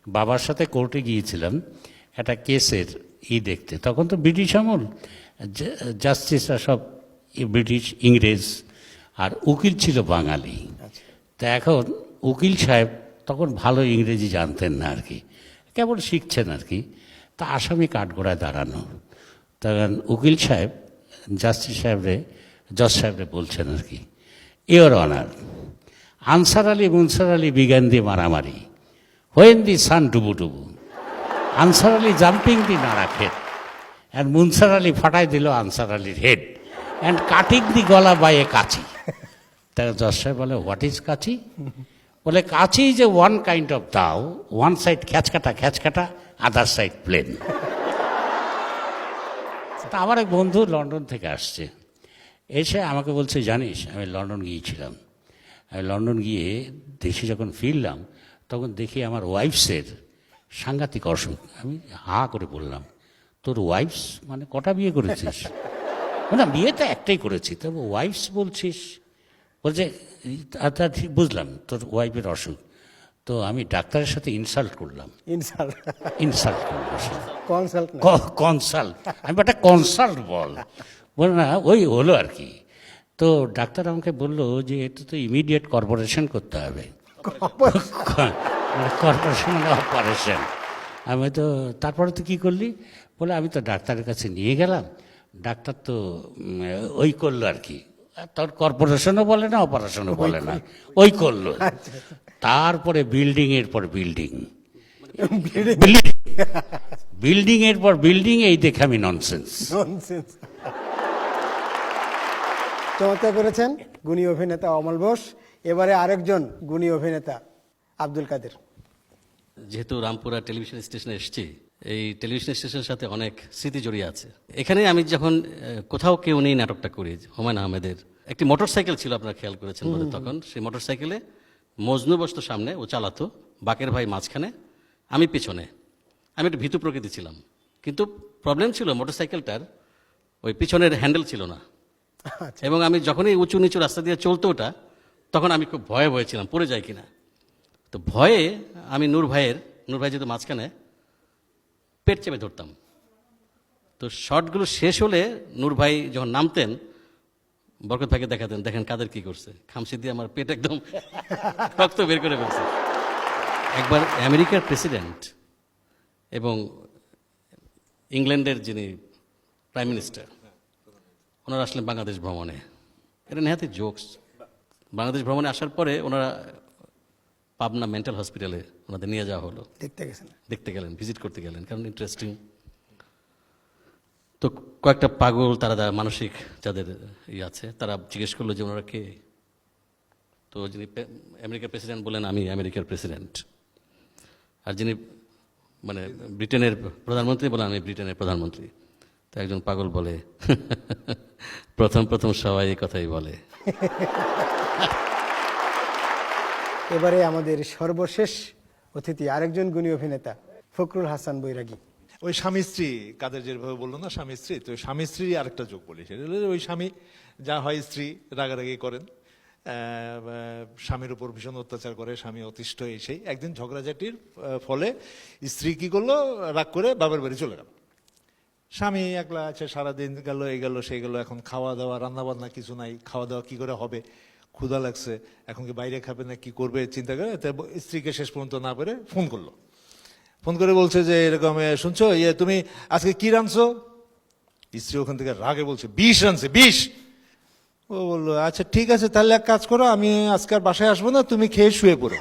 বাবার সাথে কোর্টে গিয়েছিলাম একটা কেসের দেখতে। তখন তো ব্রিটিশ আমল, জাস্টিসরা সব ব্রিটিশ, ইংরেজ, আর উকিল ছিল বাঙালি। তা এখন উকিল সাহেব তখন ভালো ইংরেজি জানতেন না আর কি, কেবল শিখছেন আর কি। তা আসামি কাঠগড়ায় দাঁড়ানো, তখন উকিল সাহেব জজ সাহেবরে বলছেন আর কি, ইওর অনার, আনসার আলী মুনসার আলী বিজ্ঞান দিয়ে মারামারি, হোয়েন দি সান ডুবু ডুবু, আনসার আলী জাম্পিং দি নাড়া খেত, অ্যান্ড মুনসার আলী ফাটাই দিল আনসার আলীর হেড, অ্যান্ড কাটিং দি গলা বাই এ কাচি। তারা জজ সাহেব বলে, হোয়াট ইজ কাচি? বলে, কাচি is a one kind of দাও, ওয়ান সাইড খ্যাচকাটা, আদার সাইড প্লেন। তা আমার এক বন্ধু লন্ডন থেকে আসছে, এসে আমাকে বলছে, জানিস আমি লন্ডন গিয়েছিলাম, আমি লন্ডন গিয়ে দেশে যখন ফিরলাম তখন দেখি আমার ওয়াইফসের সাংঘাতিক অসুখ। আমি হা করে বললাম, তোর ওয়াইফস মানে কটা বিয়ে করেছিস? না, বিয়ে তো একটাই করেছি, তবে ওয়াইফস বলছিস? বলছে, তা ঠিক বুঝলাম তোর ওয়াইফের অসুখ। তো আমি ডাক্তারের সাথে ইনসাল্ট করলাম। ইনসাল্ট কনসাল্ট, আমি একটা কনসাল্ট বল না, ওই হলো আর কি। তো ডাক্তার আমাকে বললো যে এটা তো ইমিডিয়েট কর্পোরেশন করতে হবে। কর্পোরেশন মানে অপারেশন। আমি তো, তারপরে তো কী করলি? বলে, আমি তো ডাক্তারের কাছে নিয়ে গেলাম, ডাক্তার তো ওই করলো আর কি, তোর কর্পোরেশনও বলে না, অপারেশনও বলে না, ওই করলো। তারপরে বিল্ডিংয়ের পর বিল্ডিং, বিল্ডিংয়ের পর বিল্ডিং, এই দেখে আমি ননসেন্স। চমৎকার করেছেন গুণী অভিনেতা অমল বোস। এবারে আরেকজন গুণী অভিনেতা আব্দুল কাদের। যেহেতু রামপুরা টেলিভিশন স্টেশনে এসেছি, এই টেলিভিশন স্টেশনের সাথে অনেক স্মৃতি জড়িয়ে আছে। এখানে আমি যখন কোথাও কেউ নেই নাটকটা করি, হুমায়ুন আহমেদের একটি মোটরসাইকেল ছিল, আপনারা খেয়াল করেছেন বলে, তখন সেই মোটরসাইকেলে মজনু বসতো সামনে, ও চালাতো, বাকের ভাই মাঝখানে, আমি পেছনে। আমি একটু ভীতু প্রকৃতি ছিলাম, কিন্তু প্রবলেম ছিল মোটরসাইকেলটার ওই পিছনের হ্যান্ডেল ছিল না, এবং আমি যখনই উঁচু নিচু রাস্তা দিয়ে চলতো ওটা, তখন আমি খুব ভয়ে ছিলাম পড়ে যায় কিনা। তো ভয়ে আমি নূর ভাই যেহেতু মাঝখানে, পেট চেপে ধরতাম। তো শর্টগুলো শেষ হলে নূর ভাই যখন নামতেন, বরকত ভাইকে দেখাতেন, দেখেন কাদের কি করছে, খামসি দিয়ে আমার পেট একদম রক্ত বের করে ফেলছে। একবার আমেরিকার প্রেসিডেন্ট এবং ইংল্যান্ডের যিনি প্রাইম মিনিস্টার, ওনারা আসলেন বাংলাদেশ ভ্রমণে। এটা নেহাতি জোকস। বাংলাদেশ ভ্রমণে আসার পরে ওনারা পাবনা মেন্টাল হসপিটালে ওনাদের নিয়ে যাওয়া হলো, দেখতে গেলেন, ভিজিট করতে গেলেন, কারণ ইন্টারেস্টিং। তো কয়েকটা পাগল, তারা মানসিক যাদের আছে, তারা জিজ্ঞেস করলো যে ওনারা কে? তো যিনি আমেরিকার প্রেসিডেন্ট বলেন, আমি আমেরিকার প্রেসিডেন্ট। আর যিনি মানে ব্রিটেনের প্রধানমন্ত্রী বলেন, আমি ব্রিটেনের প্রধানমন্ত্রী। তো একজন পাগল বলে, প্রথম সবাই এই কথাই বলে। এবারে আমাদের সর্বশেষ অতিথি আরেকজন গুণী অভিনেতা ফখরুল হাসান বৈরাগী। ওই স্বামী স্ত্রী, কাদের যেভাবে বললো না স্বামী স্ত্রী, তো স্বামী স্ত্রী আরেকটা যোগ বলি, সেটা হলো ওই স্বামী যা হয়, স্ত্রী রাগারাগি করেন, স্বামীর উপর ভীষণ অত্যাচার করে, স্বামী অতিষ্ঠ, সেই একদিন ঝগড়াঝাটির ফলে স্ত্রী কি করলো, রাগ করে বাবার বাড়ি চলে গেল। স্বামী একলা আছে, সারাদিন গেল, এই গেল সেই গেল, এখন খাওয়া দাওয়া রান্না বান্না কিছু নাই, খাওয়া দাওয়া কি করে হবে, ক্ষুধা লাগছে, এখন কি বাইরে খাবে না কি করবে চিন্তা করে স্ত্রীকে শেষ পর্যন্ত না পেরে ফোন করলো। ফোন করে বলছে যে এরকম, শুনছো তুমি আজকে কি রাঁধছো? স্ত্রী ওখান থেকে রাগে বলছে, 20 রাঁধছে, 20। ও বললো, আচ্ছা ঠিক আছে, তাহলে এক কাজ করো, আমি আজকে আর বাসায় আসবো না, তুমি খেয়ে শুয়ে পড়ো।